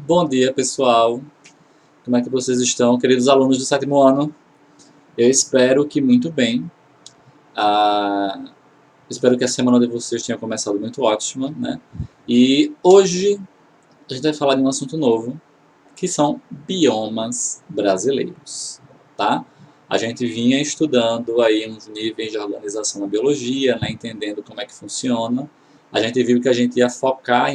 Bom dia, pessoal. Como é que vocês estão, queridos alunos do sétimo ano? Eu espero que muito bem. Ah, espero que a semana de vocês tenha começado muito ótima, né? E hoje a gente vai falar de um assunto novo, que são biomas brasileiros, tá? A gente vinha estudando aí uns níveis de organização na biologia, né? Entendendo como é que funciona. A gente viu que a gente ia focar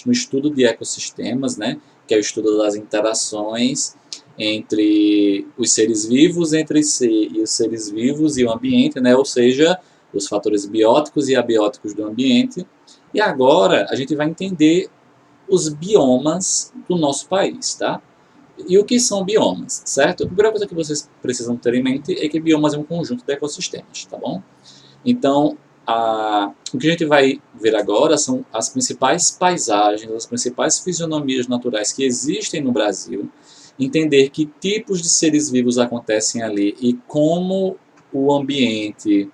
no estudo de ecossistemas, né? Que é o estudo das interações entre os seres vivos entre si e os seres vivos e o ambiente, né? Ou seja, os fatores bióticos e abióticos do ambiente. E agora a gente vai entender os biomas do nosso país, tá? E o que são biomas, certo? A primeira coisa que vocês precisam ter em mente é que biomas é um conjunto de ecossistemas, tá bom? Então, o que a gente vai ver agora são as principais paisagens, as principais fisionomias naturais que existem no Brasil, entender que tipos de seres vivos acontecem ali e como o ambiente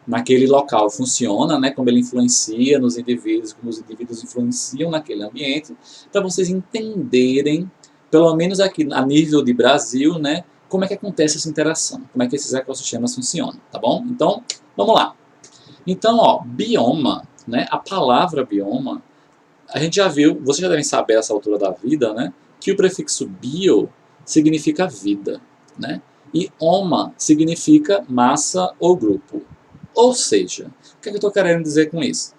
naquele local funciona, né, como ele influencia nos indivíduos, como os indivíduos influenciam naquele ambiente, para vocês entenderem, pelo menos aqui a nível de Brasil, né, como é que acontece essa interação, como é que esses ecossistemas funcionam, tá bom? Então, vamos lá. Então, ó, bioma, né, a palavra bioma, a gente já viu, vocês já devem saber a essa altura da vida, né, que o prefixo bio significa vida, né, e oma significa massa ou grupo. Ou seja, o que eu estou querendo dizer com isso?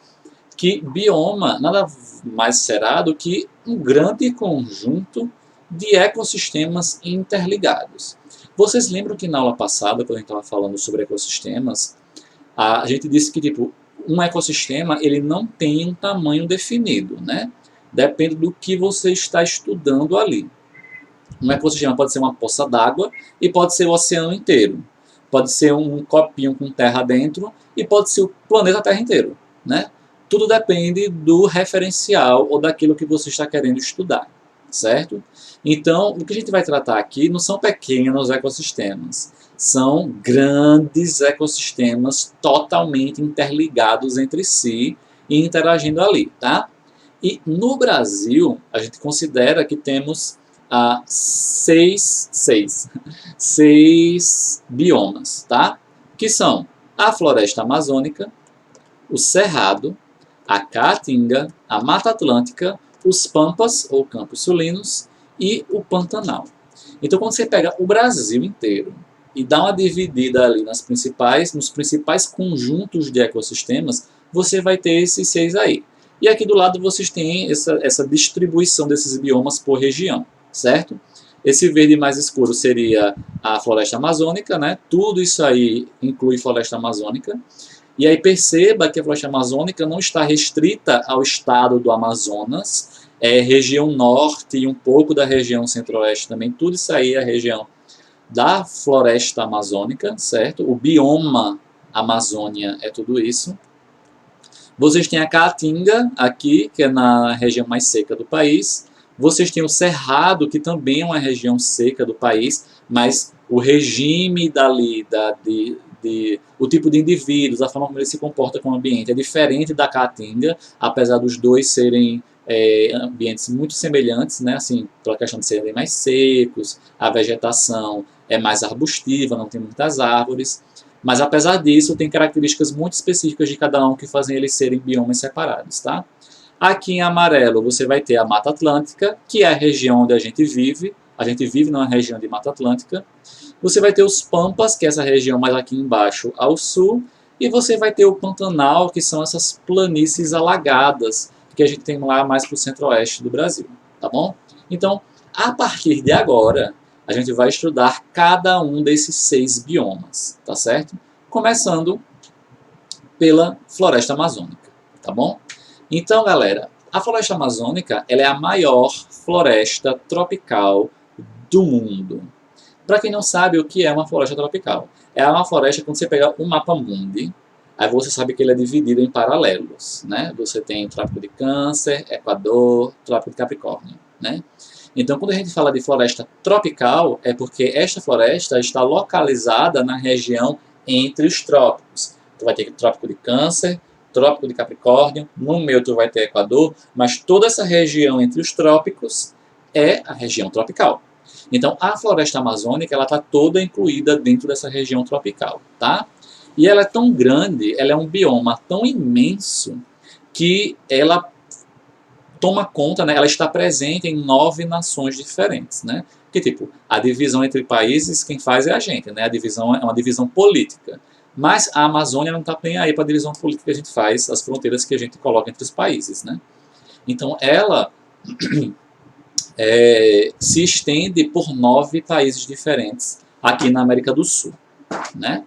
Que bioma nada mais será do que um grande conjunto de ecossistemas interligados. Vocês lembram que na aula passada, quando a gente estava falando sobre ecossistemas, a gente disse que tipo, um ecossistema ele não tem um tamanho definido, né? Depende do que você está estudando ali. Um ecossistema pode ser uma poça d'água e pode ser o oceano inteiro. Pode ser um copinho com terra dentro e pode ser o planeta Terra inteiro, né? Tudo depende do referencial ou daquilo que você está querendo estudar, certo? Então, o que a gente vai tratar aqui não são pequenos ecossistemas, são grandes ecossistemas totalmente interligados entre si e interagindo ali, tá? E no Brasil, a gente considera que temos seis biomas, tá? Que são a floresta amazônica, o cerrado, a caatinga, a mata atlântica, os pampas ou campos sulinos e o pantanal. Então, quando você pega o Brasil inteiro e dá uma dividida ali nos principais conjuntos de ecossistemas, você vai ter esses 6 aí. E aqui do lado vocês têm essa distribuição desses biomas por região, certo? Esse verde mais escuro seria a floresta amazônica, né? Tudo isso aí inclui floresta amazônica. E aí perceba que a floresta amazônica não está restrita ao estado do Amazonas, é região norte e um pouco da região centro-oeste também, tudo isso aí é a região da floresta amazônica, certo? O bioma Amazônia é tudo isso. Vocês têm a Caatinga aqui, que é na região mais seca do país. Vocês têm o Cerrado, que também é uma região seca do país, mas o regime dali, o tipo de indivíduos, a forma como ele se comporta com o ambiente é diferente da Caatinga, apesar dos dois serem ambientes muito semelhantes, né? Assim, pela questão de serem mais secos, a vegetação é mais arbustiva, não tem muitas árvores. Mas apesar disso, tem características muito específicas de cada um que fazem eles serem biomas separados, tá? Aqui em amarelo você vai ter a Mata Atlântica, que é a região onde a gente vive. A gente vive numa região de Mata Atlântica. Você vai ter os Pampas, que é essa região mais aqui embaixo ao sul. E você vai ter o Pantanal, que são essas planícies alagadas que a gente tem lá mais para o centro-oeste do Brasil, tá bom? Então, a partir de agora, a gente vai estudar cada um desses 6 biomas, tá certo? Começando pela floresta amazônica, tá bom? Então, galera, a floresta amazônica ela é a maior floresta tropical do mundo. Para quem não sabe o que é uma floresta tropical, é uma floresta quando você pega um mapa mundi, aí você sabe que ele é dividido em paralelos, né? Você tem Trópico de Câncer, Equador, Trópico de Capricórnio, né? Então, quando a gente fala de floresta tropical, é porque esta floresta está localizada na região entre os trópicos. Então, vai ter Trópico de Câncer, Trópico de Capricórnio, no meio tu vai ter Equador, mas toda essa região entre os trópicos é a região tropical. Então, a floresta amazônica ela está toda incluída dentro dessa região tropical, tá? E ela é tão grande, ela é um bioma tão imenso que ela toma conta, né, ela está presente em 9 nações diferentes, né? Porque, tipo, a divisão entre países, quem faz é a gente, né? A divisão é uma divisão política. Mas a Amazônia não está nem aí para a divisão política que a gente faz, as fronteiras que a gente coloca entre os países, né? Então, ela se estende por 9 países diferentes aqui na América do Sul, né?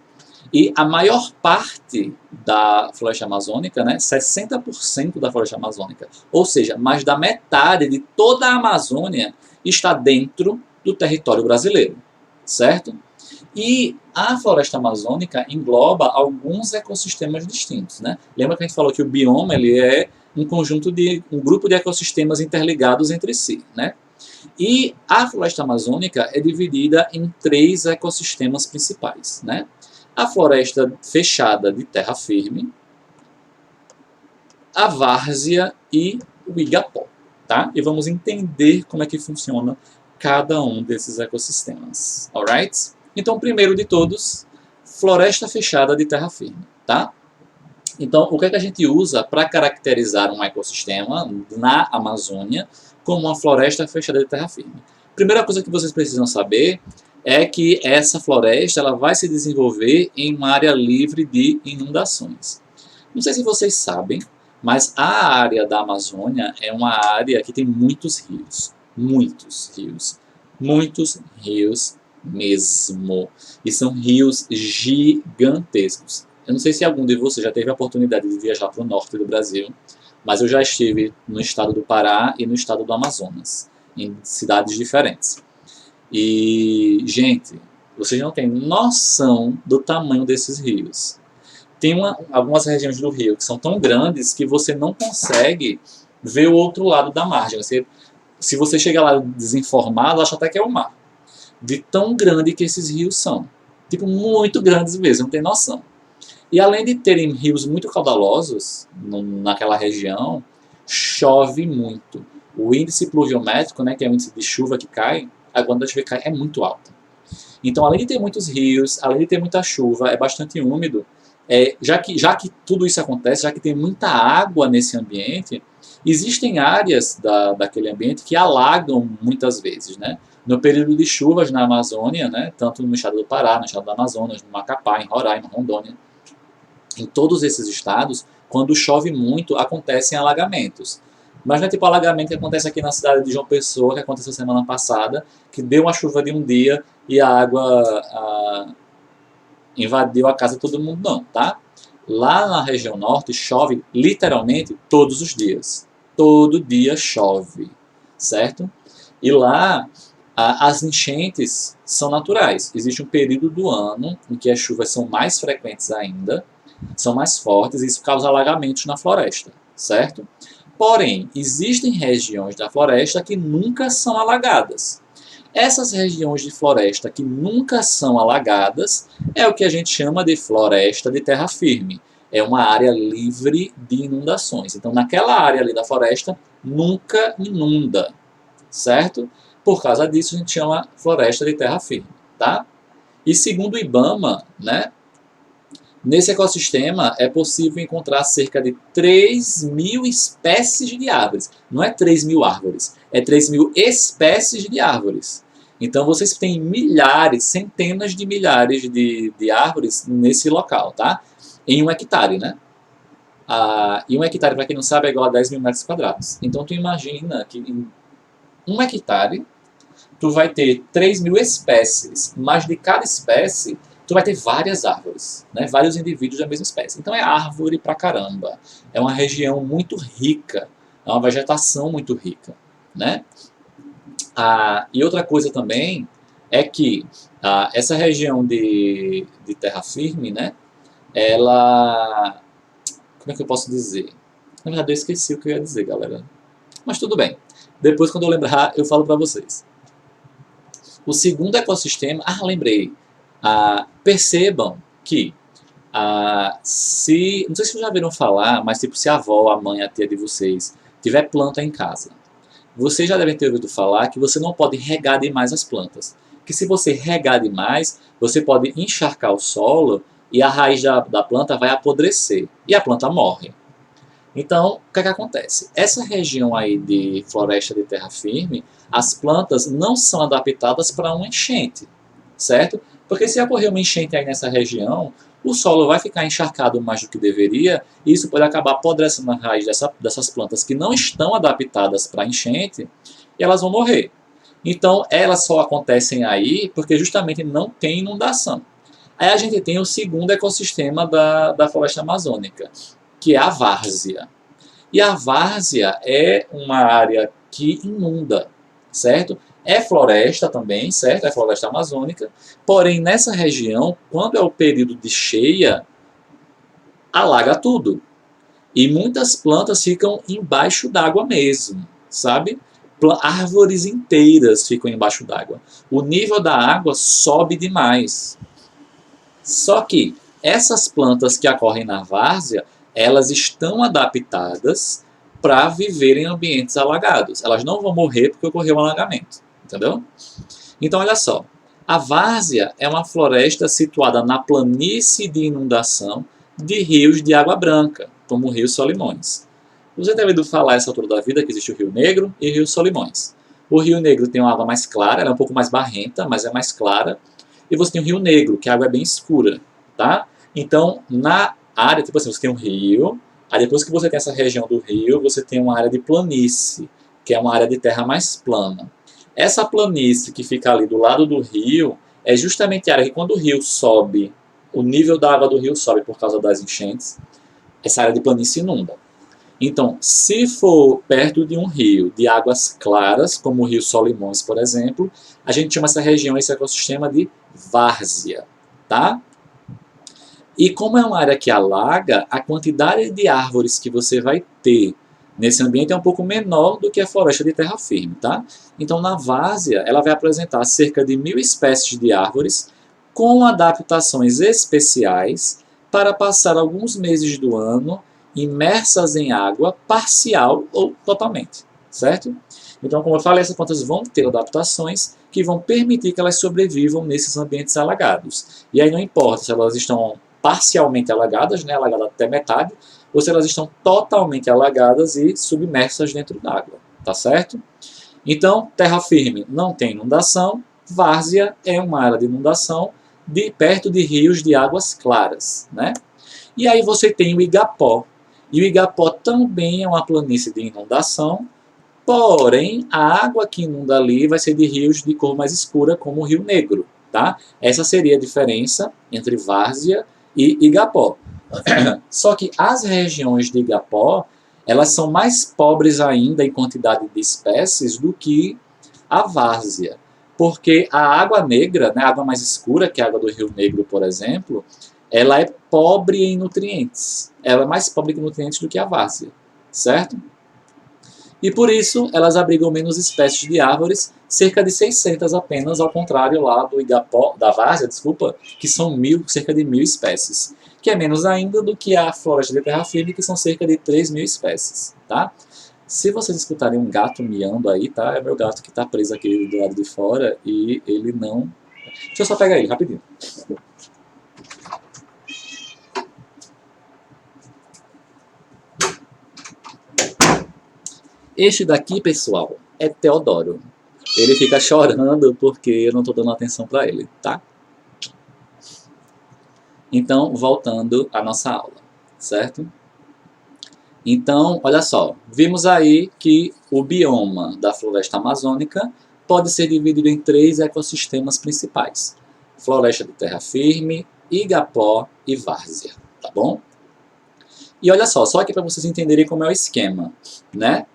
E a maior parte da floresta amazônica, né, 60% da floresta amazônica, ou seja, mais da metade de toda a Amazônia está dentro do território brasileiro, certo? E a floresta amazônica engloba alguns ecossistemas distintos, né? Lembra que a gente falou que o bioma ele é um grupo de ecossistemas interligados entre si, né? E a floresta amazônica é dividida em 3 ecossistemas principais, né? A floresta fechada de terra firme, a várzea e o igapó, tá? E vamos entender como é que funciona cada um desses ecossistemas, alright? Então, primeiro de todos, floresta fechada de terra firme, tá? Então, o que é que a gente usa para caracterizar um ecossistema na Amazônia como uma floresta fechada de terra firme? Primeira coisa que vocês precisam saber é que essa floresta ela vai se desenvolver em uma área livre de inundações. Não sei se vocês sabem, mas a área da Amazônia é uma área que tem muitos rios. Muitos rios. Muitos rios mesmo. E são rios gigantescos. Eu não sei se algum de vocês já teve a oportunidade de viajar para o norte do Brasil, mas eu já estive no estado do Pará e no estado do Amazonas, em cidades diferentes. E, gente, vocês não têm noção do tamanho desses rios. Tem algumas regiões do rio que são tão grandes que você não consegue ver o outro lado da margem. Se você chegar lá desinformado, acha até que é o mar. De tão grande que esses rios são. Tipo, muito grandes mesmo, não tem noção. E além de terem rios muito caudalosos naquela região, chove muito. O índice pluviométrico, né, que é o índice de chuva que cai, a quantidade de chuva que cai é muito alta. Então, além de ter muitos rios, além de ter muita chuva, é bastante úmido. Já que tudo isso acontece, já que tem muita água nesse ambiente, existem áreas daquele ambiente que alagam muitas vezes, né? No período de chuvas na Amazônia, né, tanto no estado do Pará, no estado do Amazonas, no Macapá, em Roraima, Rondônia, em todos esses estados, quando chove muito, acontecem alagamentos. Mas não é tipo alagamento que acontece aqui na cidade de João Pessoa, que aconteceu semana passada, que deu uma chuva de um dia e a água invadiu a casa de todo mundo, não, tá? Lá na região norte chove literalmente todos os dias. Todo dia chove, certo? E lá as enchentes são naturais. Existe um período do ano em que as chuvas são mais frequentes ainda, são mais fortes e isso causa alagamentos na floresta, certo? Porém, existem regiões da floresta que nunca são alagadas. Essas regiões de floresta que nunca são alagadas é o que a gente chama de floresta de terra firme. É uma área livre de inundações. Então, naquela área ali da floresta, nunca inunda, certo? Por causa disso, a gente chama floresta de terra firme, tá? E segundo o IBAMA, né, nesse ecossistema é possível encontrar cerca de 3.000 espécies de árvores. Não é 3.000 árvores, é 3.000 espécies de árvores. Então vocês têm milhares, centenas de milhares de árvores nesse local, tá? Em 1 hectare, né? E 1 hectare, para quem não sabe, é igual a 10.000 metros quadrados. Então tu imagina que em 1 hectare tu vai ter 3.000 espécies, mas de cada espécie tu vai ter várias árvores, né? Vários indivíduos da mesma espécie. Então é árvore pra caramba. É uma região muito rica, é uma vegetação muito rica, né? E outra coisa também é que essa região de terra firme, né? Ela... Como é que eu posso dizer? Na verdade eu esqueci o que eu ia dizer, galera. Mas tudo bem. Depois, quando eu lembrar, eu falo pra vocês. O segundo ecossistema... lembrei. Percebam que Não sei se vocês já viram falar, mas tipo, se a avó, a mãe, a tia de vocês tiver planta em casa, vocês já devem ter ouvido falar que você não pode regar demais as plantas. Que se você regar demais, você pode encharcar o solo e a raiz da planta vai apodrecer e a planta morre. Então, o que é que acontece? Essa região aí de floresta de terra firme, as plantas não são adaptadas para uma enchente, certo? Porque se ocorrer uma enchente aí nessa região, o solo vai ficar encharcado mais do que deveria, e isso pode acabar apodrecendo a raiz dessas plantas que não estão adaptadas para enchente, e elas vão morrer. Então, elas só acontecem aí porque justamente não tem inundação. Aí a gente tem o segundo ecossistema da floresta amazônica, que é a várzea. E a várzea é uma área que inunda, certo? É floresta também, certo? É floresta amazônica. Porém, nessa região, quando é o período de cheia, alaga tudo. E muitas plantas ficam embaixo d'água mesmo, sabe? Árvores inteiras ficam embaixo d'água. O nível da água sobe demais. Só que essas plantas que ocorrem na várzea, elas estão adaptadas para viver em ambientes alagados. Elas não vão morrer porque ocorreu um alagamento, entendeu? Então, olha só. A várzea é uma floresta situada na planície de inundação de rios de água branca, como o Rio Solimões. Você deve ouvido falar essa altura da vida que existe o Rio Negro e o Rio Solimões. O Rio Negro tem uma água mais clara, ela é um pouco mais barrenta, mas é mais clara. E você tem o Rio Negro, que a água é bem escura, tá? Então, na área, tipo assim, você tem um rio, aí depois que você tem essa região do rio, você tem uma área de planície, que é uma área de terra mais plana. Essa planície que fica ali do lado do rio, é justamente a área que quando o rio sobe, o nível da água do rio sobe por causa das enchentes, essa área de planície inunda. Então, se for perto de um rio de águas claras, como o Rio Solimões, por exemplo, a gente chama essa região, esse ecossistema de várzea, tá? E como é uma área que alaga, a quantidade de árvores que você vai ter nesse ambiente é um pouco menor do que a floresta de terra firme, tá? Então, na várzea, ela vai apresentar cerca de 1.000 espécies de árvores com adaptações especiais para passar alguns meses do ano imersas em água parcial ou totalmente, certo? Então, como eu falei, essas plantas vão ter adaptações que vão permitir que elas sobrevivam nesses ambientes alagados. E aí não importa se elas estão parcialmente alagadas, né, alagadas até metade, ou se elas estão totalmente alagadas e submersas dentro d'água, tá certo? Então, terra firme não tem inundação, várzea é uma área de inundação perto de rios de águas claras, né? E aí você tem o Igapó. E o Igapó também é uma planície de inundação, porém a água que inunda ali vai ser de rios de cor mais escura, como o Rio Negro, tá? Essa seria a diferença entre várzea e Igapó. Só que as regiões de Igapó, elas são mais pobres ainda em quantidade de espécies do que a várzea. Porque a água negra, né, a água mais escura, que é a água do Rio Negro, por exemplo, ela é pobre em nutrientes. Ela é mais pobre em nutrientes do que a várzea, certo? E por isso elas abrigam menos espécies de árvores, cerca de 600 apenas, ao contrário lá do Igapó, da várzea, desculpa, que são cerca de 1.000 espécies, que é menos ainda do que a floresta de terra firme, que são cerca de 3.000 espécies, tá? Se vocês escutarem um gato miando aí, tá? É meu gato que está preso aqui do lado de fora e ele não... Deixa eu só pegar ele, rapidinho. Este daqui, pessoal, é Teodoro. Ele fica chorando porque eu não estou dando atenção para ele, tá? Então, voltando à nossa aula, certo? Então, olha só, vimos aí que o bioma da floresta amazônica pode ser dividido em 3 ecossistemas principais: floresta de terra firme, igapó e várzea, tá bom? E olha só aqui para vocês entenderem como é o esquema, né?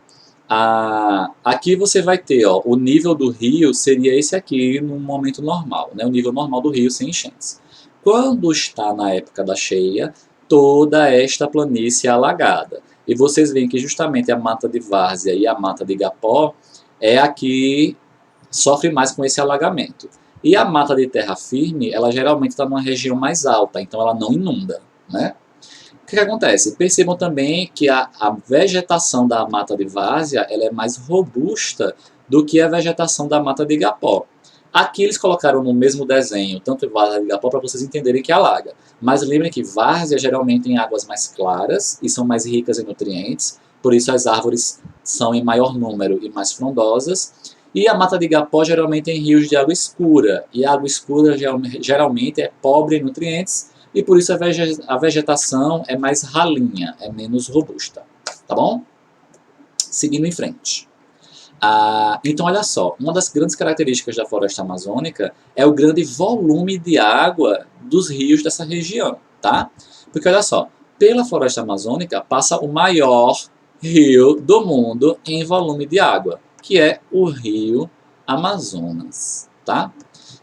Aqui você vai ter, ó, o nível do rio seria esse aqui no momento normal, né? O nível normal do rio sem enchentes. Quando está na época da cheia, toda esta planície é alagada. E vocês veem que justamente a mata de várzea e a mata de igapó é a que sofre mais com esse alagamento. E a mata de terra firme, ela geralmente está numa região mais alta, então ela não inunda, né? O que acontece? Percebam também que a vegetação da mata de várzea ela é mais robusta do que a vegetação da mata de igapó. Aqui eles colocaram no mesmo desenho, tanto várzea de igapó, para vocês entenderem que alaga. Mas lembrem que várzea geralmente tem águas mais claras e são mais ricas em nutrientes, por isso as árvores são em maior número e mais frondosas. E a mata de igapó geralmente tem rios de água escura, e a água escura geralmente é pobre em nutrientes, e por isso a vegetação é mais ralinha, é menos robusta, tá bom? Seguindo em frente. Então, olha só, uma das grandes características da floresta amazônica é o grande volume de água dos rios dessa região, tá? Porque, olha só, pela floresta amazônica passa o maior rio do mundo em volume de água, que é o rio Amazonas, tá?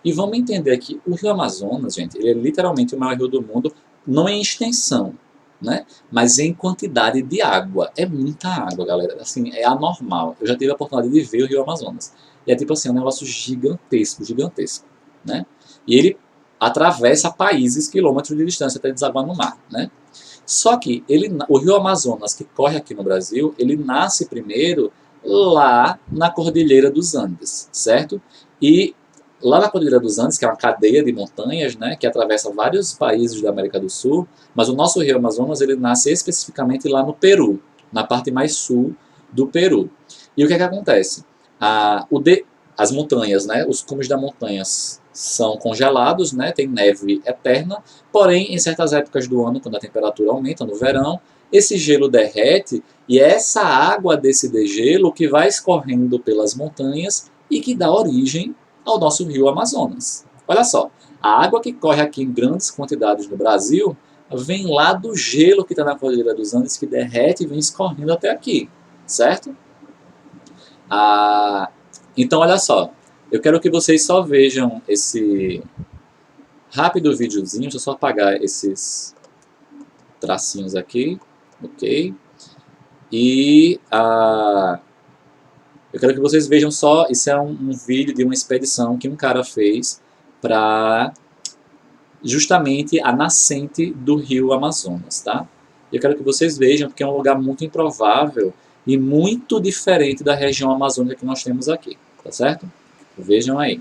E vamos entender aqui, o rio Amazonas, gente, ele é literalmente o maior rio do mundo, não em extensão, né? Mas em quantidade de água. É muita água, galera. Assim, é anormal. Eu já tive a oportunidade de ver o rio Amazonas. E é tipo assim, um negócio gigantesco, gigantesco, né? E ele atravessa países, quilômetros de distância até desaguar no mar, né? Só que o rio Amazonas, que corre aqui no Brasil, ele nasce primeiro lá na Cordilheira dos Andes, certo? E lá na Cordilheira dos Andes, que é uma cadeia de montanhas, né, que atravessa vários países da América do Sul, mas o nosso rio Amazonas ele nasce especificamente lá no Peru, na parte mais sul do Peru. E o que é que acontece? As montanhas, né, os cumes das montanhas são congelados, né, tem neve eterna, porém, em certas épocas do ano, quando a temperatura aumenta, no verão, esse gelo derrete e é essa água desse degelo que vai escorrendo pelas montanhas e que dá origem ao nosso rio Amazonas. Olha só, a água que corre aqui em grandes quantidades no Brasil vem lá do gelo que está na Cordilheira dos Andes, que derrete e vem escorrendo até aqui, certo? Então, olha só, eu quero que vocês só vejam esse rápido videozinho, deixa eu só apagar esses tracinhos aqui, ok? E eu quero que vocês vejam só, isso é um vídeo de uma expedição que um cara fez para justamente a nascente do rio Amazonas, tá? Eu quero que vocês vejam, porque é um lugar muito improvável e muito diferente da região amazônica que nós temos aqui, tá certo? Vejam aí.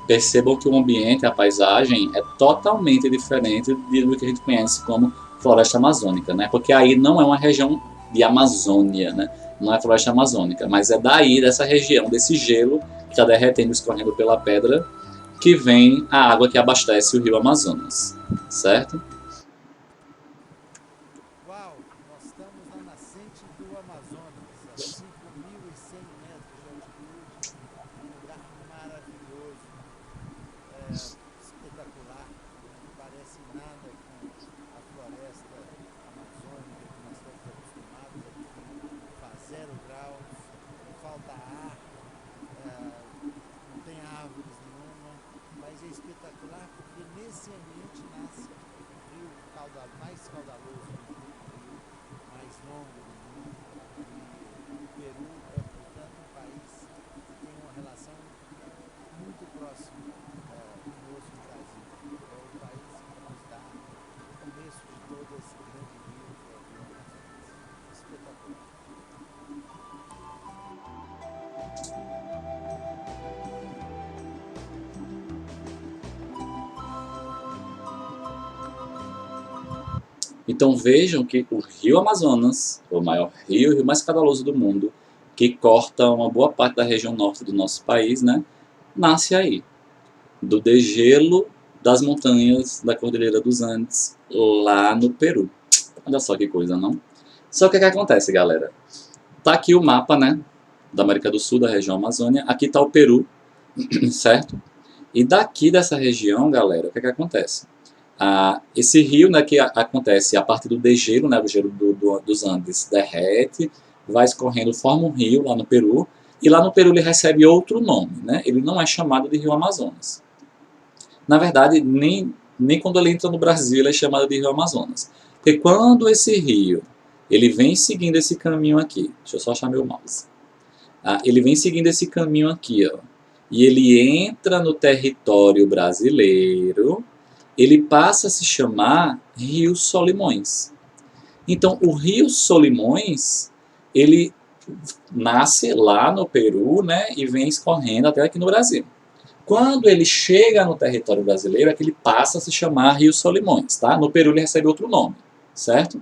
Percebam que o ambiente, a paisagem é totalmente diferente do que a gente conhece como floresta amazônica, né? Porque aí não é uma região de Amazônia, né? Não é floresta amazônica, mas é daí, dessa região, desse gelo que está derretendo, escorrendo pela pedra, que vem a água que abastece o rio Amazonas, certo? Uau, nós estamos na nascente do Amazonas, a 5.100 metros de altitude, um lugar maravilhoso, espetacular, não parece nada com a floresta amazônica que nós estamos acostumados aqui, faz 0 graus, falta ar, não tem árvores nenhuma, mas é espetacular porque nesse ambiente nasce o rio mais caudaloso do mundo, o rio mais longo do mundo. E o Peru é, portanto, um país que tem uma relação muito próxima conosco, o Brasil. É o país que nos dá o começo de todo esse grande rio que é o rio Amazonas. Espetacular. Então vejam que o rio Amazonas, o maior rio, o rio mais caudaloso do mundo, que corta uma boa parte da região norte do nosso país, né, nasce aí, do degelo das montanhas da Cordilheira dos Andes, lá no Peru. Olha só que coisa, não? Só que o que acontece, galera? Tá aqui o mapa, né, da América do Sul, da região Amazônia. Aqui tá o Peru, certo? E daqui dessa região, galera, o que acontece? Esse rio, né, que acontece a partir do degelo, né, o gelo dos Andes derrete, vai escorrendo, forma um rio lá no Peru, e lá no Peru ele recebe outro nome, né? Ele não é chamado de Rio Amazonas. Na verdade, nem quando ele entra no Brasil ele é chamado de Rio Amazonas. Porque quando esse rio ele vem seguindo esse caminho aqui, deixa eu só achar meu mouse. Ele vem seguindo esse caminho aqui, ó, e ele entra no território brasileiro, ele passa a se chamar Rio Solimões. Então, o Rio Solimões, ele nasce lá no Peru, né, e vem escorrendo até aqui no Brasil. Quando ele chega no território brasileiro, é que ele passa a se chamar Rio Solimões, tá? No Peru ele recebe outro nome, certo?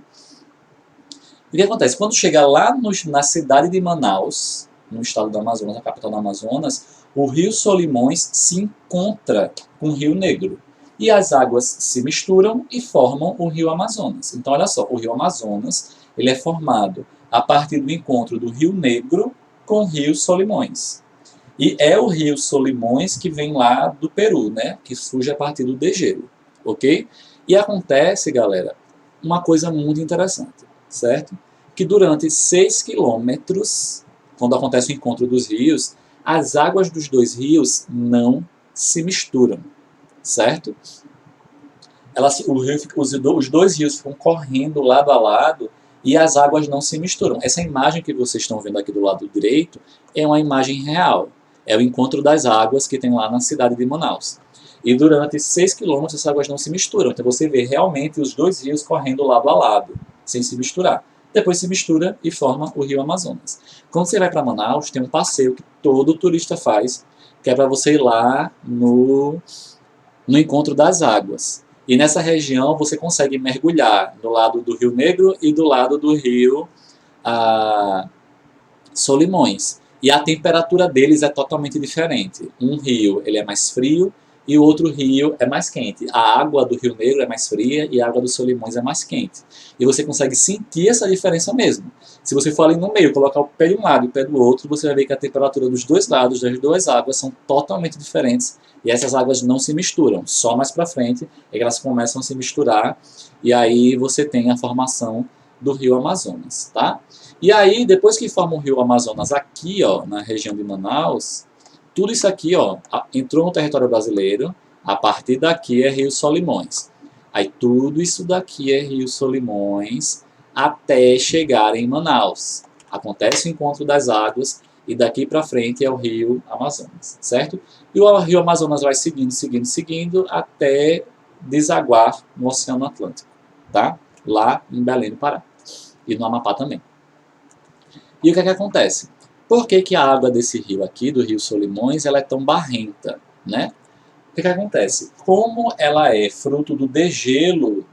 E o que acontece? Quando chega lá na cidade de Manaus, no estado do Amazonas, na capital do Amazonas, o Rio Solimões se encontra com o Rio Negro. E as águas se misturam e formam o Rio Amazonas. Então, olha só, o Rio Amazonas ele é formado a partir do encontro do Rio Negro com o Rio Solimões. E é o Rio Solimões que vem lá do Peru, né? Que surge a partir do degelo, ok? E acontece, galera, uma coisa muito interessante, certo? Que durante 6 quilômetros, quando acontece o encontro dos rios, as águas dos dois rios não se misturam, certo? Os dois rios ficam correndo lado a lado e as águas não se misturam. Essa imagem que vocês estão vendo aqui do lado direito é uma imagem real. É o encontro das águas que tem lá na cidade de Manaus. E durante 6 quilômetros as águas não se misturam. Então você vê realmente os dois rios correndo lado a lado, sem se misturar. Depois se mistura e forma o Rio Amazonas. Quando você vai para Manaus, tem um passeio que todo turista faz, que é para você ir lá no encontro das águas. E nessa região você consegue mergulhar do lado do Rio Negro e do lado do Rio Solimões. E a temperatura deles é totalmente diferente. Um rio ele é mais frio e o outro rio é mais quente. A água do Rio Negro é mais fria e a água do Solimões é mais quente. E você consegue sentir essa diferença mesmo. Se você for ali no meio, colocar o pé de um lado e o pé do outro, você vai ver que a temperatura dos dois lados, das duas águas, são totalmente diferentes. E essas águas não se misturam. Só mais para frente é que elas começam a se misturar. E aí você tem a formação do Rio Amazonas, tá? E aí, depois que forma o Rio Amazonas aqui, ó, na região de Manaus, tudo isso aqui, ó, entrou no território brasileiro, a partir daqui é Rio Solimões. Aí tudo isso daqui é Rio Solimões até chegar em Manaus. Acontece o encontro das águas e daqui para frente é o Rio Amazonas, certo? E o Rio Amazonas vai seguindo, seguindo, seguindo até desaguar no Oceano Atlântico, tá? Lá em Belém do Pará e no Amapá também. E o que é que acontece? Por que, que a água desse rio aqui, do Rio Solimões, ela é tão barrenta, né? O que, que acontece? Como ela é fruto do degelo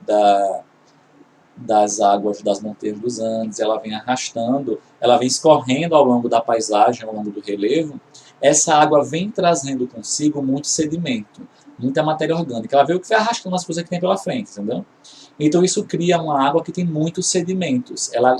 das águas das montanhas dos Andes, ela vem arrastando, ela vem escorrendo ao longo da paisagem, ao longo do relevo, essa água vem trazendo consigo muito sedimento, muita matéria orgânica. Ela veio que vai arrastando as coisas que tem pela frente, entendeu? Então isso cria uma água que tem muitos sedimentos. Ela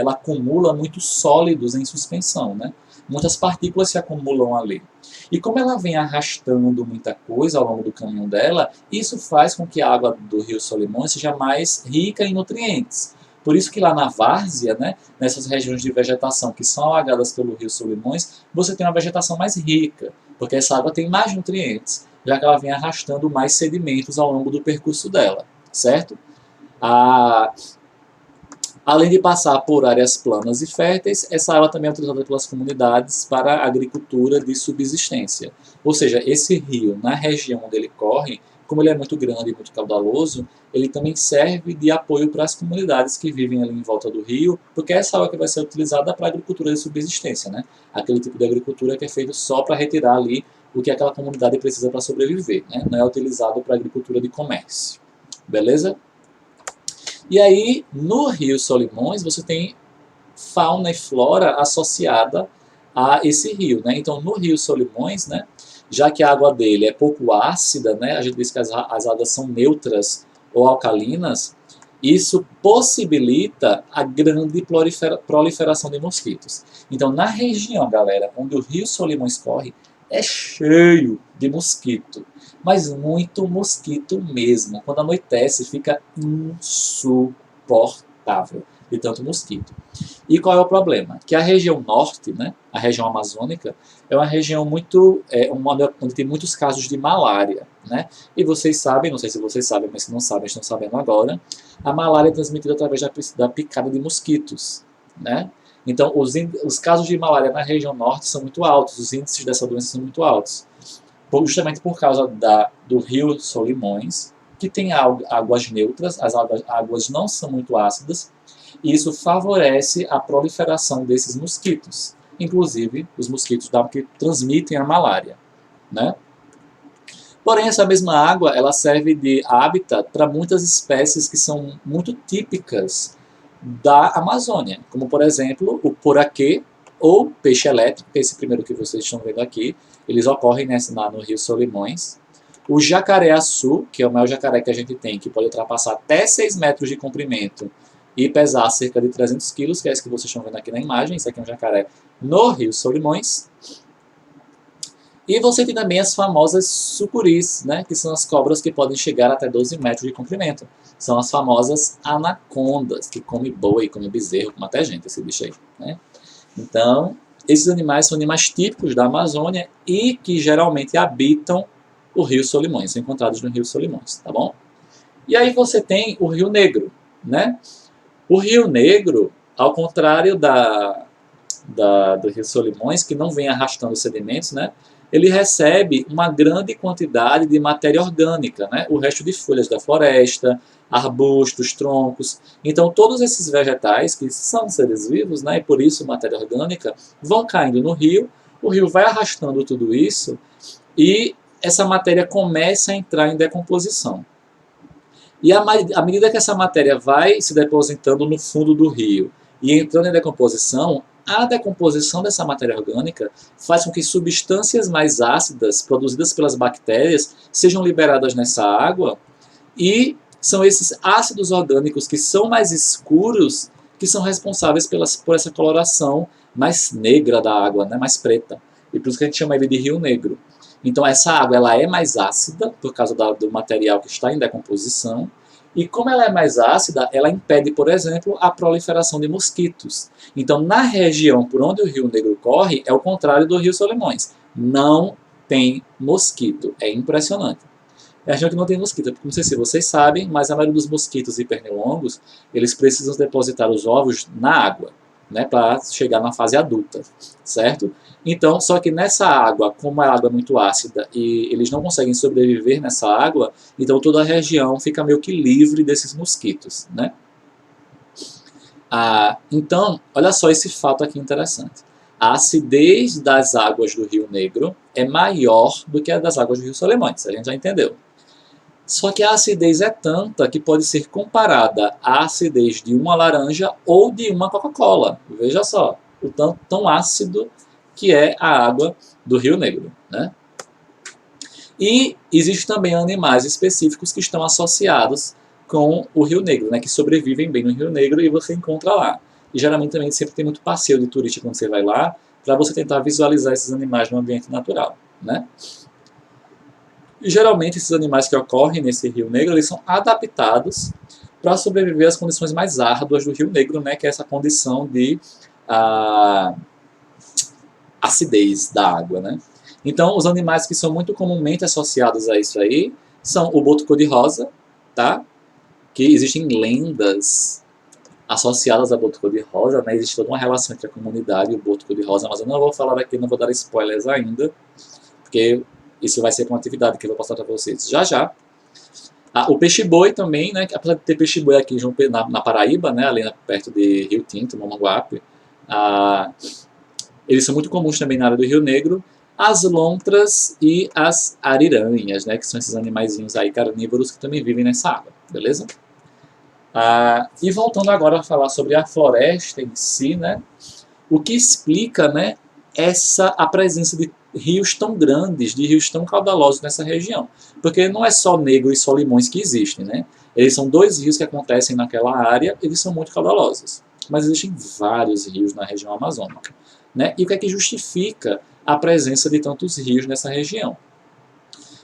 acumula muitos sólidos em suspensão, né? Muitas partículas se acumulam ali. E como ela vem arrastando muita coisa ao longo do caminho dela, isso faz com que a água do Rio Solimões seja mais rica em nutrientes. Por isso que lá na várzea, né, nessas regiões de vegetação que são alagadas pelo Rio Solimões, você tem uma vegetação mais rica, porque essa água tem mais nutrientes, já que ela vem arrastando mais sedimentos ao longo do percurso dela, certo? Além de passar por áreas planas e férteis, essa água também é utilizada pelas comunidades para a agricultura de subsistência. Ou seja, esse rio, na região onde ele corre, como ele é muito grande e muito caudaloso, ele também serve de apoio para as comunidades que vivem ali em volta do rio, porque é essa água que vai ser utilizada para a agricultura de subsistência, né? Aquele tipo de agricultura que é feito só para retirar ali o que aquela comunidade precisa para sobreviver, né? Não é utilizado para a agricultura de comércio. Beleza? E aí, no Rio Solimões, você tem fauna e flora associada a esse rio, né? Então, no Rio Solimões, né, já que a água dele é pouco ácida, né, a gente diz que as águas são neutras ou alcalinas, isso possibilita a grande proliferação de mosquitos. Então, na região, galera, onde o Rio Solimões corre, é cheio de mosquito, mas muito mosquito mesmo. Quando anoitece, fica insuportável de tanto mosquito. E qual é o problema? Que a região norte, né, a região amazônica, é uma região onde tem muitos casos de malária. Né? E vocês sabem, não sei se vocês sabem, mas se não sabem, estão sabendo agora, a malária é transmitida através da picada de mosquitos. Né? Então, os casos de malária na região norte são muito altos, os índices dessa doença são muito altos. Justamente por causa do rio Solimões, que tem águas neutras, as águas não são muito ácidas, e isso favorece a proliferação desses mosquitos, inclusive os mosquitos que transmitem a malária. Né? Porém, essa mesma água ela serve de hábitat para muitas espécies que são muito típicas da Amazônia, como por exemplo o poraquê ou peixe elétrico, que é esse primeiro que vocês estão vendo aqui. Eles ocorrem no Rio Solimões. O jacaré-açu, que é o maior jacaré que a gente tem, que pode ultrapassar até 6 metros de comprimento e pesar cerca de 300 quilos, que é esse que vocês estão vendo aqui na imagem. Isso aqui é um jacaré no Rio Solimões. E você tem também as famosas sucuris, né, que são as cobras que podem chegar até 12 metros de comprimento. São as famosas anacondas, que come boi, come bezerro, come até gente esse bicho aí. Né? Então, esses animais são animais típicos da Amazônia e que geralmente habitam o Rio Solimões, são encontrados no Rio Solimões, tá bom? E aí você tem o Rio Negro, né? O Rio Negro, ao contrário do Rio Solimões, que não vem arrastando sedimentos, né? Ele recebe uma grande quantidade de matéria orgânica, né? O resto de folhas da floresta, arbustos, troncos. Então, todos esses vegetais, que são seres vivos, né? E por isso matéria orgânica, vão caindo no rio, o rio vai arrastando tudo isso e essa matéria começa a entrar em decomposição. E à medida que essa matéria vai se depositando no fundo do rio e entrando em decomposição, a decomposição dessa matéria orgânica faz com que substâncias mais ácidas produzidas pelas bactérias sejam liberadas nessa água e são esses ácidos orgânicos que são mais escuros que são responsáveis por essa coloração mais negra da água, né, mais preta. E por isso que a gente chama ele de Rio Negro. Então essa água ela é mais ácida por causa do material que está em decomposição. E como ela é mais ácida, ela impede, por exemplo, a proliferação de mosquitos. Então, na região por onde o Rio Negro corre, é o contrário do Rio Solimões. Não tem mosquito. É impressionante. É a região que não tem mosquito. Não sei se vocês sabem, mas a maioria dos mosquitos e pernilongos, eles precisam depositar os ovos na água, né, para chegar na fase adulta, certo? Então, só que nessa água, como a água é muito ácida e eles não conseguem sobreviver nessa água, então toda a região fica meio que livre desses mosquitos, né? Então, olha só esse fato aqui interessante. A acidez das águas do Rio Negro é maior do que a das águas do Rio Solimões, a gente já entendeu. Só que a acidez é tanta que pode ser comparada à acidez de uma laranja ou de uma Coca-Cola. Veja só, o tão ácido que é a água do Rio Negro. Né? E existem também animais específicos que estão associados com o Rio Negro, né, que sobrevivem bem no Rio Negro e você encontra lá. E geralmente também sempre tem muito passeio de turista quando você vai lá, para você tentar visualizar esses animais no ambiente natural. Né? E geralmente esses animais que ocorrem nesse Rio Negro, eles são adaptados para sobreviver às condições mais árduas do Rio Negro, né, que é essa condição de acidez da água. Né? Então, os animais que são muito comumente associados a isso aí são o boto cor-de-rosa, tá? Que existem lendas associadas a boto cor-de-rosa, né? Existe toda uma relação entre a comunidade e o boto cor-de-rosa, mas eu não vou falar aqui, não vou dar spoilers ainda, porque isso vai ser uma atividade que eu vou passar para vocês já já. O peixe-boi também, né? Apesar de ter peixe-boi aqui na Paraíba, né? Ali perto de Rio Tinto, Mamanguape, eles são muito comuns também na área do Rio Negro. As lontras e as ariranhas, né? Que são esses animaizinhos aí carnívoros que também vivem nessa água, beleza? E voltando agora a falar sobre a floresta em si, né? O que explica, né? A presença de rios tão grandes, de rios tão caudalosos nessa região. Porque não é só Negro e Solimões que existem, né? Eles são 2 rios que acontecem naquela área, eles são muito caudalosos. Mas existem vários rios na região amazônica. Né? E o que é que justifica a presença de tantos rios nessa região.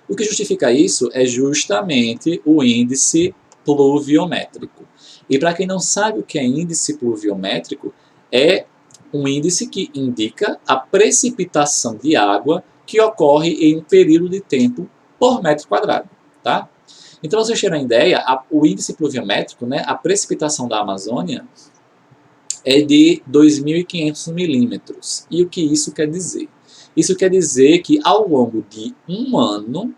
O que justifica isso é justamente o índice pluviométrico. E para quem não sabe o que é índice pluviométrico, é um índice que indica a precipitação de água que ocorre em um período de tempo por metro quadrado. Tá? Então, vocês terem uma ideia, o índice pluviométrico, né, a precipitação da Amazônia, é de 2.500 milímetros. E o que isso quer dizer? Isso quer dizer que ao longo de um ano,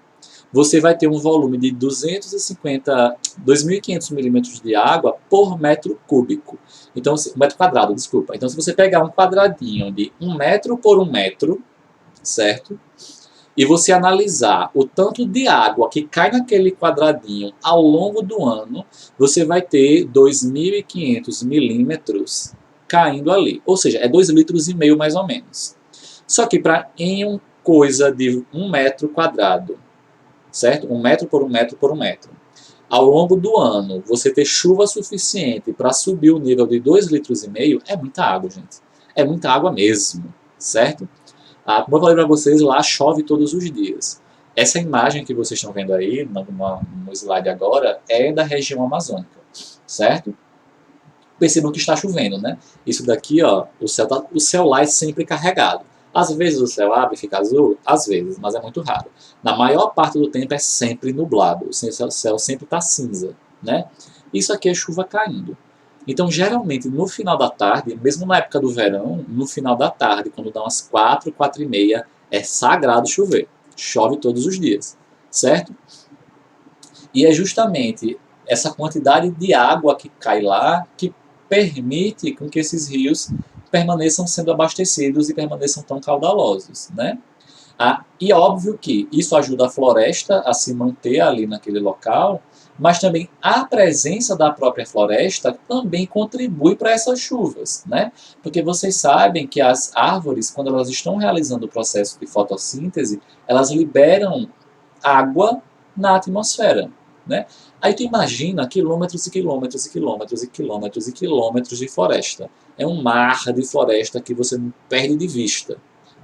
você vai ter um volume de 2.500 milímetros de água por metro cúbico. Então, metro quadrado, desculpa. Então, se você pegar um quadradinho de 1 metro por 1 metro, certo? E você analisar o tanto de água que cai naquele quadradinho ao longo do ano, você vai ter 2.500 milímetros caindo ali. Ou seja, é 2,5 litros mais ou menos. Só que em uma coisa de 1 metro quadrado, certo? 1 metro por 1 metro por 1 metro. Ao longo do ano, você ter chuva suficiente para subir o nível de 2,5 litros é muita água, gente. É muita água mesmo, certo? Como eu falei para vocês, lá chove todos os dias. Essa imagem que vocês estão vendo aí, no slide agora, é da região amazônica, certo? Percebam que está chovendo, né? Isso daqui, ó, o céu lá é sempre carregado. Às vezes o céu abre e fica azul, às vezes, mas é muito raro. Na maior parte do tempo é sempre nublado, o céu sempre está cinza, né? Isso aqui é chuva caindo. Então, geralmente, no final da tarde, mesmo na época do verão, no final da tarde, quando dá umas 4, 4 e meia, é sagrado chover. Chove todos os dias, certo? E é justamente essa quantidade de água que cai lá que permite com que esses rios permaneçam sendo abastecidos e permaneçam tão caudalosos, né? E óbvio que isso ajuda a floresta a se manter ali naquele local, mas também a presença da própria floresta também contribui para essas chuvas, né? Porque vocês sabem que as árvores, quando elas estão realizando o processo de fotossíntese, elas liberam água na atmosfera, né? Aí tu imagina quilômetros e quilômetros e quilômetros e quilômetros e quilômetros de floresta. É um mar de floresta que você não perde de vista,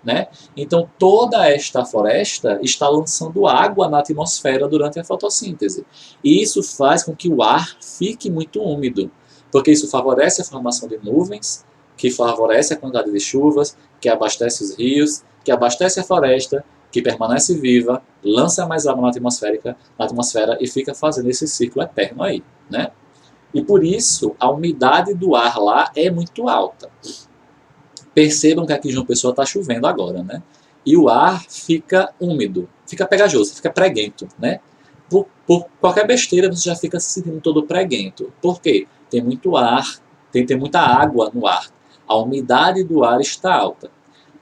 né? Então toda esta floresta está lançando água na atmosfera durante a fotossíntese. E isso faz com que o ar fique muito úmido, porque isso favorece a formação de nuvens, que favorece a quantidade de chuvas, que abastece os rios, que abastece a floresta, que permanece viva, lança mais água na atmosfera e fica fazendo esse ciclo eterno aí, né? E por isso a umidade do ar lá é muito alta. Percebam que aqui em João Pessoa está chovendo agora, né? E o ar fica úmido, fica pegajoso, fica preguento, né? Por qualquer besteira você já fica se sentindo todo preguento. Por quê? Tem muito ar, tem muita água no ar. A umidade do ar está alta.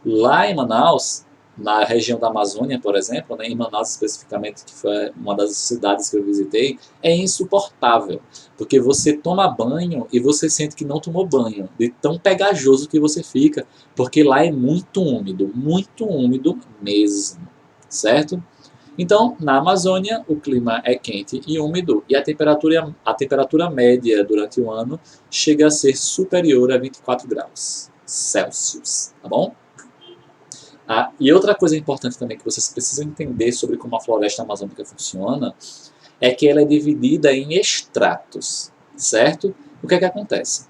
Lá em Manaus, na região da Amazônia, por exemplo, né, em Manaus especificamente, que foi uma das cidades que eu visitei, é insuportável, porque você toma banho e você sente que não tomou banho, de tão pegajoso que você fica, porque lá é muito úmido mesmo, certo? Então, na Amazônia, o clima é quente e úmido, e a temperatura média durante o ano chega a ser superior a 24 graus Celsius, tá bom? E outra coisa importante também que vocês precisam entender sobre como a floresta amazônica funciona é que ela é dividida em estratos, certo? O que é que acontece?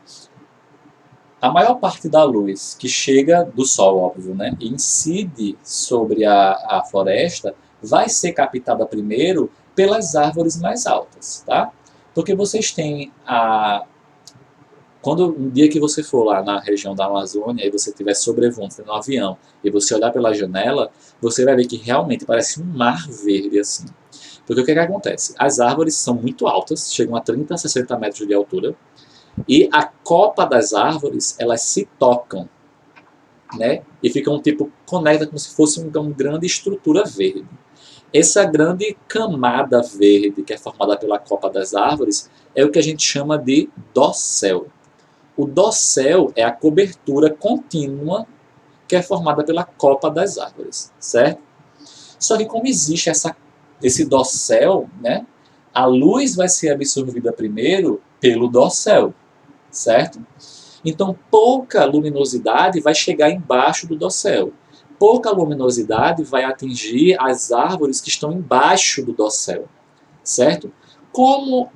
A maior parte da luz que chega do sol, óbvio, né, e incide sobre a floresta, vai ser captada primeiro pelas árvores mais altas, tá? Porque vocês têm quando um dia que você for lá na região da Amazônia e você estiver sobrevoando no avião e você olhar pela janela, você vai ver que realmente parece um mar verde assim. Porque o que acontece? As árvores são muito altas, chegam a 30 a 60 metros de altura, e a copa das árvores, elas se tocam, né? E ficam tipo conectadas como se fosse uma grande estrutura verde. Essa grande camada verde que é formada pela copa das árvores é o que a gente chama de dossel. O dossel é a cobertura contínua que é formada pela copa das árvores, certo? Só que como existe esse dossel, né, a luz vai ser absorvida primeiro pelo dossel, certo? Então pouca luminosidade vai chegar embaixo do dossel. pouca luminosidade vai atingir as árvores que estão embaixo do dossel, certo? Como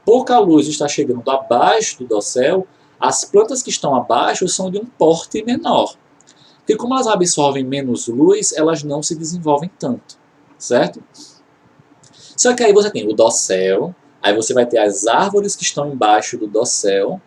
pouca luz está chegando abaixo do dossel, as plantas que estão abaixo são de um porte menor. Porque como elas absorvem menos luz, elas não se desenvolvem tanto, certo? Só que aí você tem o dossel, aí você vai ter as árvores que estão embaixo do dossel,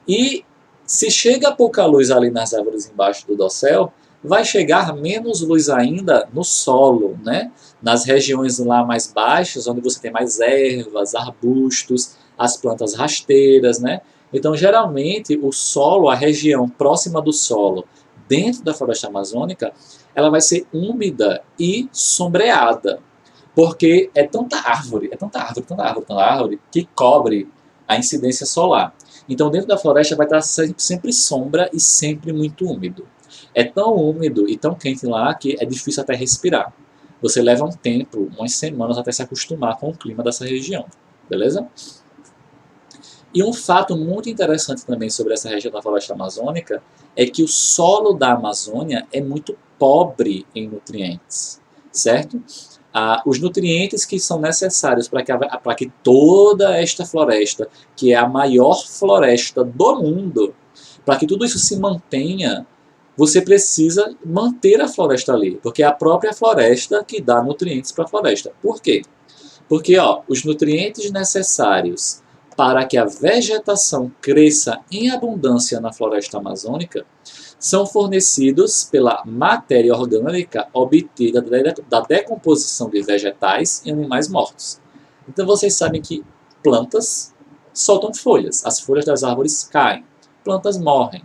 e se chega pouca luz ali nas árvores embaixo do dossel, vai chegar menos luz ainda no solo, né? Nas regiões lá mais baixas, onde você tem mais ervas, arbustos, as plantas rasteiras, né? Então, geralmente, o solo, a região próxima do solo, dentro da floresta amazônica, ela vai ser úmida e sombreada, porque é tanta árvore, é tanta árvore, tanta árvore, tanta árvore, que cobre a incidência solar. Então, dentro da floresta vai estar sempre sombra e sempre muito úmido. É tão úmido e tão quente lá que é difícil até respirar. Você leva um tempo, umas semanas, até se acostumar com o clima dessa região. Beleza? E um fato muito interessante também sobre essa região da floresta amazônica é que o solo da Amazônia é muito pobre em nutrientes, certo? Os nutrientes que são necessários para que toda esta floresta, que é a maior floresta do mundo, para que tudo isso se mantenha, você precisa manter a floresta ali, porque é a própria floresta que dá nutrientes para a floresta. Por quê? Porque os nutrientes necessários para que a vegetação cresça em abundância na floresta amazônica são fornecidos pela matéria orgânica obtida da decomposição de vegetais e animais mortos. Então vocês sabem que plantas soltam folhas, as folhas das árvores caem, plantas morrem.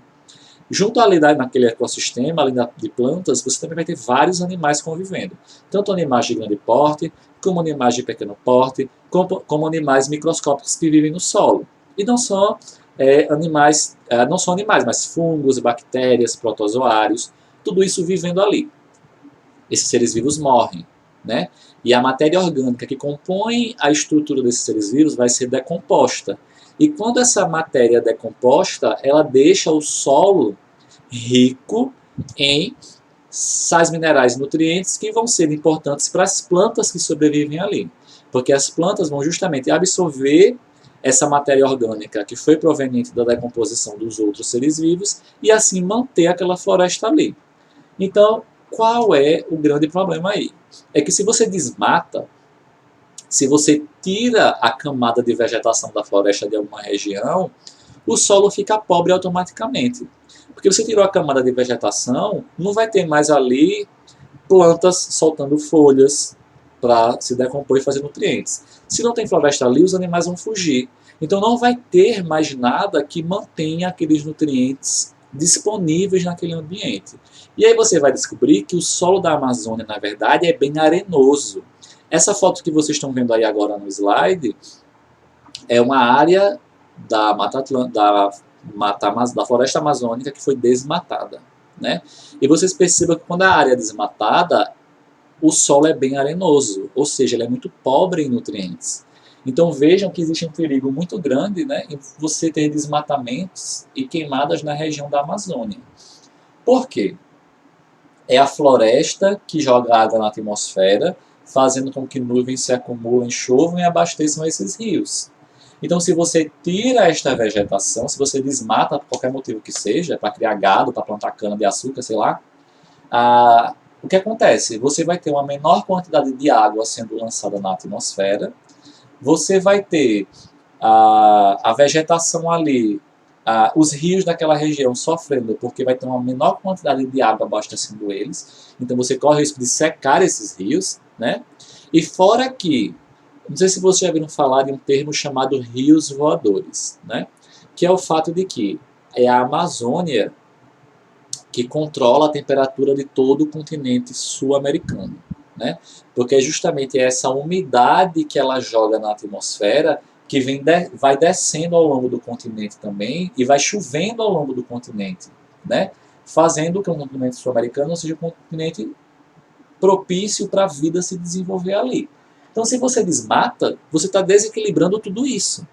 Junto ali naquele ecossistema ali de plantas, você também vai ter vários animais convivendo. Tanto animais de grande porte, como animais de pequeno porte, como animais microscópicos que vivem no solo. E não só animais, mas fungos, bactérias, protozoários, tudo isso vivendo ali. Esses seres vivos morrem, né? E a matéria orgânica que compõe a estrutura desses seres vivos vai ser decomposta. E quando essa matéria é decomposta, ela deixa o solo rico em sais minerais e nutrientes que vão ser importantes para as plantas que sobrevivem ali. Porque as plantas vão justamente absorver essa matéria orgânica que foi proveniente da decomposição dos outros seres vivos e assim manter aquela floresta ali. Então, qual é o grande problema aí? É que se você desmata, se você tira a camada de vegetação da floresta de alguma região, o solo fica pobre automaticamente. Porque você tirou a camada de vegetação, não vai ter mais ali plantas soltando folhas para se decompor e fazer nutrientes. Se não tem floresta ali, os animais vão fugir. Então não vai ter mais nada que mantenha aqueles nutrientes disponíveis naquele ambiente. E aí você vai descobrir que o solo da Amazônia, na verdade, é bem arenoso. Essa foto que vocês estão vendo aí agora no slide é uma área da da floresta amazônica que foi desmatada, né? E vocês percebam que quando a área é desmatada, o solo é bem arenoso, ou seja, ele é muito pobre em nutrientes. Então vejam que existe um perigo muito grande, né, em você ter desmatamentos e queimadas na região da Amazônia. Por quê? É a floresta que joga água na atmosfera, fazendo com que nuvens se acumulem, chovam e abasteçam esses rios. Então, se você tira esta vegetação, se você desmata por qualquer motivo que seja, para criar gado, para plantar cana de açúcar, sei lá, o que acontece? Você vai ter uma menor quantidade de água sendo lançada na atmosfera, você vai ter a vegetação ali, os rios daquela região sofrendo, porque vai ter uma menor quantidade de água abastecendo eles, então você corre o risco de secar esses rios, né? E fora que, não sei se vocês já ouviram falar de um termo chamado rios voadores, né? Que é o fato de que é a Amazônia que controla a temperatura de todo o continente sul-americano, né? Porque é justamente essa umidade que ela joga na atmosfera que vai descendo ao longo do continente também e vai chovendo ao longo do continente, né? Fazendo que o continente sul-americano seja um continente propício para a vida se desenvolver ali. Então, se você desmata, você está desequilibrando tudo isso.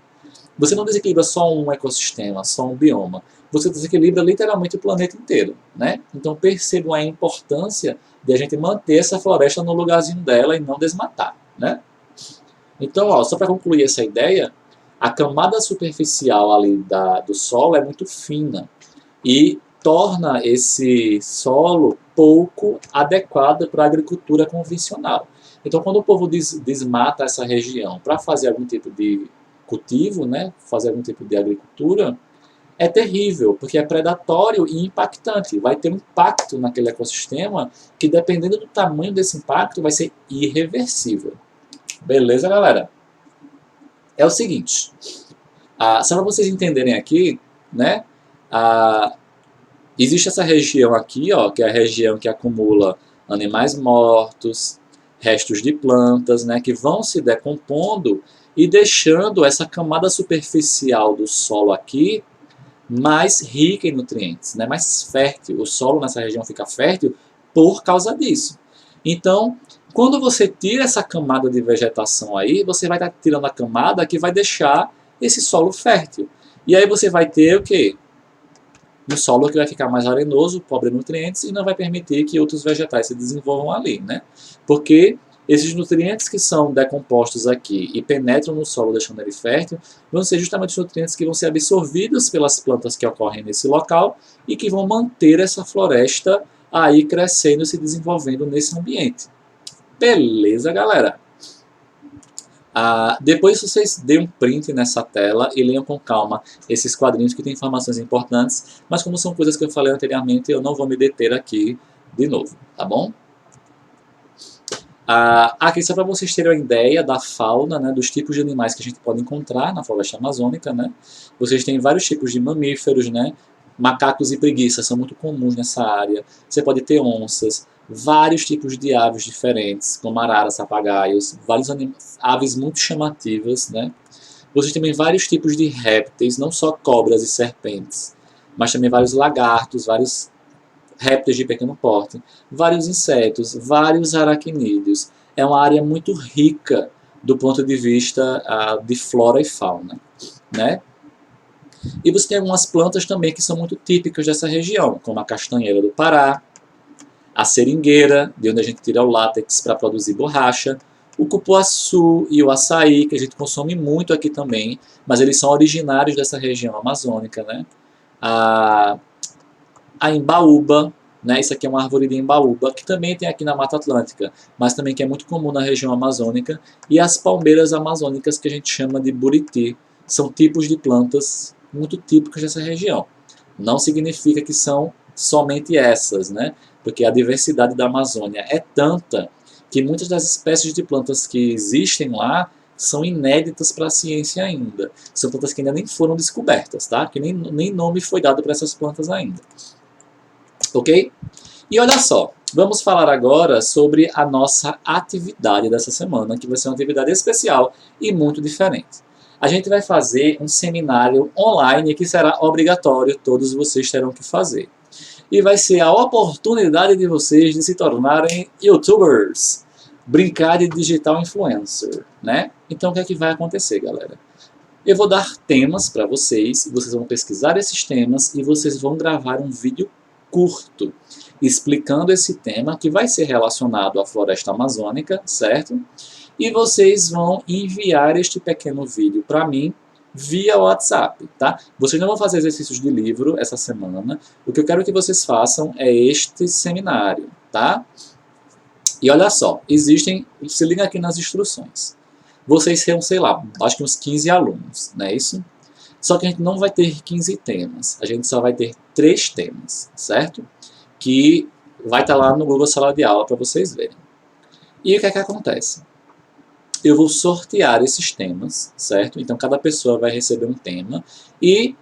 você não desequilibra só um ecossistema, só um bioma. Você desequilibra literalmente o planeta inteiro, né? Então percebam a importância de a gente manter essa floresta no lugarzinho dela e não desmatar, né? Então, ó, só para concluir essa ideia, a camada superficial ali do solo é muito fina e torna esse solo pouco adequado para a agricultura convencional. Então, quando o povo desmata essa região para fazer algum tipo de cultivo, né, fazer algum tipo de agricultura, é terrível, porque é predatório e impactante. Vai ter um impacto naquele ecossistema que, dependendo do tamanho desse impacto, vai ser irreversível. Beleza, galera? É o seguinte, só para vocês entenderem aqui, né, existe essa região aqui, ó, que é a região que acumula animais mortos, restos de plantas, né, que vão se decompondo e deixando essa camada superficial do solo aqui mais rica em nutrientes, né, mais fértil. O solo nessa região fica fértil por causa disso. Então, quando você tira essa camada de vegetação aí, você vai estar tirando a camada que vai deixar esse solo fértil. E aí você vai ter o quê? Um solo que vai ficar mais arenoso, pobre em nutrientes, e não vai permitir que outros vegetais se desenvolvam ali, né? Porque esses nutrientes que são decompostos aqui e penetram no solo deixando ele fértil, vão ser justamente os nutrientes que vão ser absorvidos pelas plantas que ocorrem nesse local e que vão manter essa floresta aí crescendo e se desenvolvendo nesse ambiente. Beleza, galera? Depois vocês deem um print nessa tela e leiam com calma esses quadrinhos que têm informações importantes, mas como são coisas que eu falei anteriormente, eu não vou me deter aqui de novo, tá bom? Aqui só para vocês terem uma ideia da fauna, né, dos tipos de animais que a gente pode encontrar na floresta amazônica, né? Vocês têm vários tipos de mamíferos, né? Macacos e preguiças são muito comuns nessa área. Você pode ter onças, vários tipos de aves diferentes, como araras, papagaios, várias aves muito chamativas, né? Vocês também vários tipos de répteis, não só cobras e serpentes, mas também vários lagartos, vários répteis de pequeno porte, vários insetos, vários aracnídeos. É uma área muito rica do ponto de vista de flora e fauna, né? E você tem algumas plantas também que são muito típicas dessa região, como a castanheira do Pará, a seringueira, de onde a gente tira o látex para produzir borracha, o cupuaçu e o açaí, que a gente consome muito aqui também, mas eles são originários dessa região amazônica, né? A embaúba, né? Isso aqui é uma árvore de embaúba, que também tem aqui na Mata Atlântica, mas também que é muito comum na região amazônica, e as palmeiras amazônicas, que a gente chama de buriti, são tipos de plantas muito típicos dessa região. Não significa que são somente essas, né? Porque a diversidade da Amazônia é tanta que muitas das espécies de plantas que existem lá são inéditas para a ciência ainda. São plantas que ainda nem foram descobertas, tá? Que nem nome foi dado para essas plantas ainda. Ok? E olha só, vamos falar agora sobre a nossa atividade dessa semana, que vai ser uma atividade especial e muito diferente. A gente vai fazer um seminário online que será obrigatório, todos vocês terão que fazer. E vai ser a oportunidade de vocês de se tornarem youtubers, brincar de digital influencer, né? Então o que é que vai acontecer, galera? Eu vou dar temas para vocês vão pesquisar esses temas e vocês vão gravar um vídeo curto explicando esse tema que vai ser relacionado à floresta amazônica, certo? E vocês vão enviar este pequeno vídeo para mim via WhatsApp, tá? Vocês não vão fazer exercícios de livro essa semana. O que eu quero que vocês façam é este seminário, tá? E olha só, se liga aqui nas instruções. Vocês serão, sei lá, acho que uns 15 alunos, não é isso? Só que a gente não vai ter 15 temas, a gente só vai ter 3 temas, certo? Que vai estar lá no Google Sala de Aula para vocês verem. E o que é que acontece? Eu vou sortear esses temas, certo? Então cada pessoa vai receber um tema e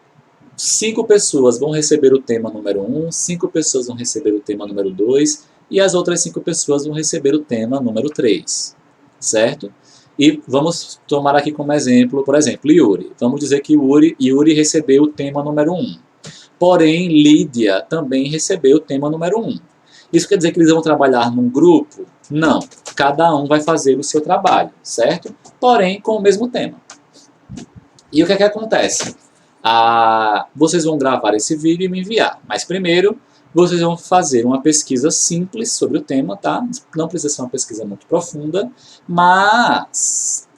5 pessoas vão receber o tema número 1, 5 pessoas vão receber o tema número 2 e as outras 5 pessoas vão receber o tema número 3, certo? E vamos tomar aqui como exemplo, por exemplo, Yuri. Vamos dizer que Yuri recebeu o tema número 1. Porém, Lídia também recebeu o tema número 1. Isso quer dizer que eles vão trabalhar num grupo? Não. Cada um vai fazer o seu trabalho, certo? Porém, com o mesmo tema. E o que é que acontece? Vocês vão gravar esse vídeo e me enviar. Mas primeiro, vocês vão fazer uma pesquisa simples sobre o tema, tá? Não precisa ser uma pesquisa muito profunda, mas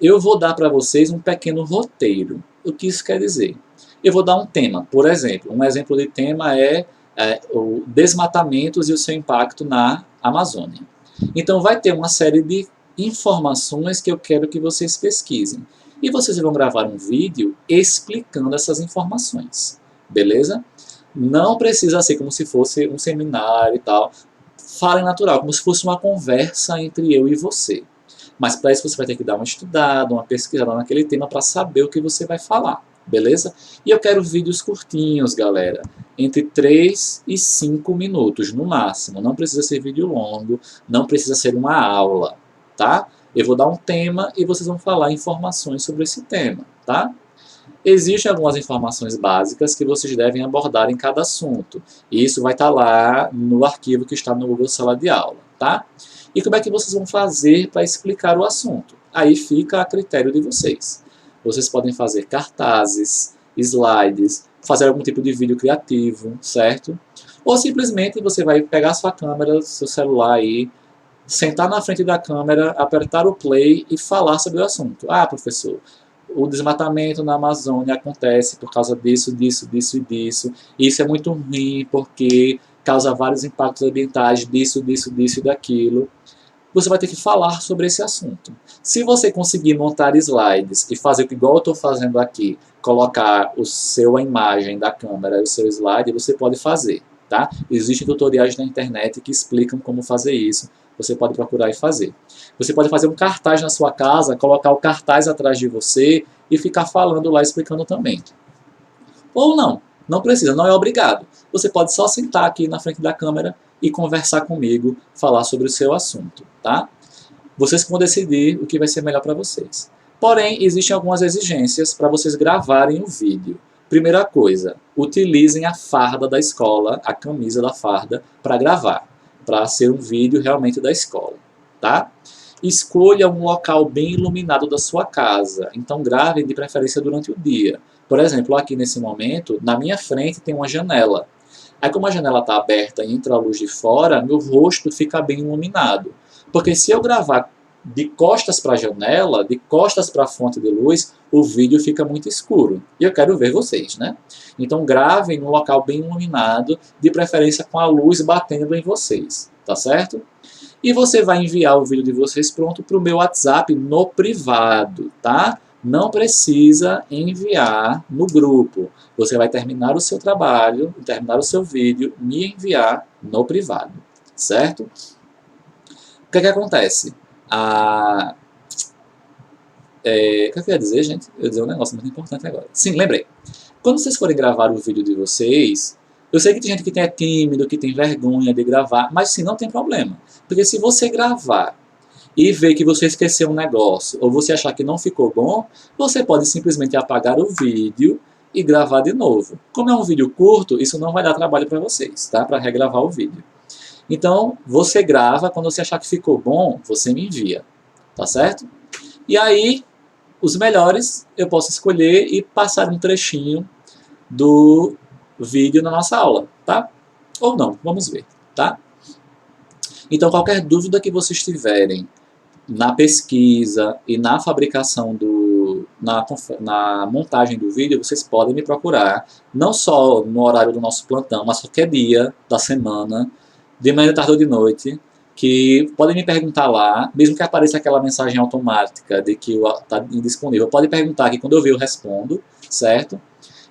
eu vou dar para vocês um pequeno roteiro. O que isso quer dizer? Eu vou dar um tema, por exemplo. Um exemplo de tema é o desmatamentos e o seu impacto na Amazônia. Então vai ter uma série de informações que eu quero que vocês pesquisem. E vocês vão gravar um vídeo explicando essas informações. Beleza? Não precisa ser como se fosse um seminário e tal. Falem natural, como se fosse uma conversa entre eu e você. Mas para isso você vai ter que dar uma estudada, uma pesquisada naquele tema para saber o que você vai falar. Beleza? E eu quero vídeos curtinhos, galera. Entre 3 e 5 minutos no máximo. Não precisa ser vídeo longo, não precisa ser uma aula, tá? Eu vou dar um tema e vocês vão falar informações sobre esse tema, tá? Existem algumas informações básicas que vocês devem abordar em cada assunto. E isso vai estar lá no arquivo que está no Google Sala de Aula, tá? E como é que vocês vão fazer para explicar o assunto? Aí fica a critério de vocês. Vocês podem fazer cartazes, slides, fazer algum tipo de vídeo criativo, certo? Ou simplesmente você vai pegar a sua câmera, seu celular aí, sentar na frente da câmera, apertar o play e falar sobre o assunto. Ah, professor, o desmatamento na Amazônia acontece por causa disso, disso, disso e disso. Isso é muito ruim porque causa vários impactos ambientais disso, disso, disso e daquilo. Você vai ter que falar sobre esse assunto. Se você conseguir montar slides e fazer igual eu estou fazendo aqui, colocar a imagem da câmera e o seu slide, você pode fazer. Tá? Existem tutoriais na internet que explicam como fazer isso. Você pode procurar e fazer. Você pode fazer um cartaz na sua casa, colocar o cartaz atrás de você e ficar falando lá, explicando também. Ou não, não precisa, não é obrigado. Você pode só sentar aqui na frente da câmera e conversar comigo, falar sobre o seu assunto, tá? Vocês vão decidir o que vai ser melhor para vocês. Porém, existem algumas exigências para vocês gravarem o vídeo. Primeira coisa, utilizem a farda da escola, a camisa da farda, para gravar, para ser um vídeo realmente da escola, tá? Escolha um local bem iluminado da sua casa, então gravem de preferência durante o dia. Por exemplo, aqui nesse momento, na minha frente tem uma janela. Aí como a janela está aberta e entra a luz de fora, meu rosto fica bem iluminado. Porque se eu gravar de costas para a janela, de costas para a fonte de luz, o vídeo fica muito escuro. E eu quero ver vocês, né? Então gravem num local bem iluminado, de preferência com a luz batendo em vocês, tá certo? E você vai enviar o vídeo de vocês pronto para o meu WhatsApp no privado, tá? Não precisa enviar no grupo. Você vai terminar o seu trabalho, terminar o seu vídeo, me enviar no privado, certo? O que é que acontece? O que eu ia dizer, gente? Eu ia dizer um negócio muito importante agora. Sim, lembrei. Quando vocês forem gravar o vídeo de vocês, eu sei que tem gente que é tímido, que tem vergonha de gravar, mas sim, não tem problema. Porque se você gravar e ver que você esqueceu um negócio, ou você achar que não ficou bom, você pode simplesmente apagar o vídeo e gravar de novo. Como é um vídeo curto, isso não vai dar trabalho para vocês, tá? Para regravar o vídeo. Então, você grava, quando você achar que ficou bom, você me envia, tá certo? E aí, os melhores eu posso escolher e passar um trechinho do vídeo na nossa aula, tá? Ou não, vamos ver, tá? Então, qualquer dúvida que vocês tiverem na pesquisa e na fabricação na montagem do vídeo, vocês podem me procurar, não só no horário do nosso plantão, mas qualquer dia da semana, de manhã, de tarde ou de noite, que podem me perguntar lá, mesmo que apareça aquela mensagem automática de que está indisponível, pode perguntar que quando eu ver eu respondo, certo?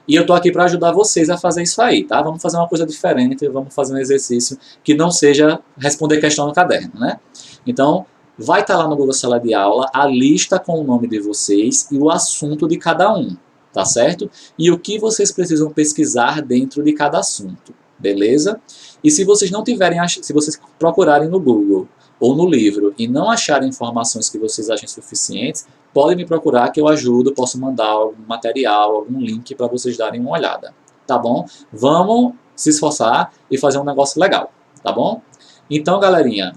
E eu estou aqui para ajudar vocês a fazer isso aí, tá? Vamos fazer uma coisa diferente, vamos fazer um exercício que não seja responder questão no caderno, né? Então, vai estar lá no Google Sala de Aula a lista com o nome de vocês e o assunto de cada um, tá certo? E o que vocês precisam pesquisar dentro de cada assunto, beleza? E se vocês não tiverem, se vocês procurarem no Google ou no livro e não acharem informações que vocês achem suficientes, podem me procurar que eu ajudo, posso mandar algum material, algum link para vocês darem uma olhada, tá bom? Vamos se esforçar e fazer um negócio legal, tá bom? Então, galerinha,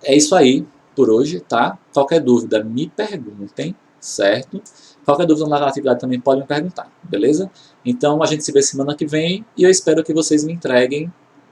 é isso aí por hoje, tá? Qualquer dúvida, me perguntem, certo? Qualquer dúvida na atividade também pode me perguntar, beleza? Então a gente se vê semana que vem e eu espero que vocês me entreguem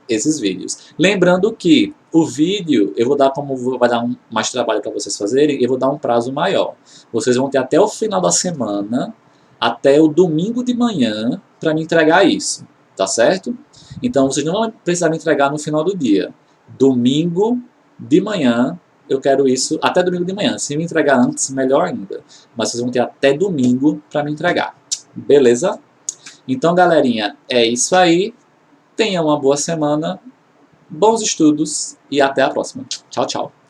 esses vídeos. Lembrando que o vídeo, eu vou dar como vai dar mais trabalho para vocês fazerem, eu vou dar um prazo maior. Vocês vão ter até o final da semana, até o domingo de manhã, para me entregar isso, tá certo? Então vocês não vão precisar me entregar no final do dia. Domingo de manhã, eu quero isso até domingo de manhã. Se me entregar antes, melhor ainda. Mas vocês vão ter até domingo para me entregar. Beleza? Então, galerinha, é isso aí. Tenha uma boa semana, bons estudos e até a próxima. Tchau, tchau.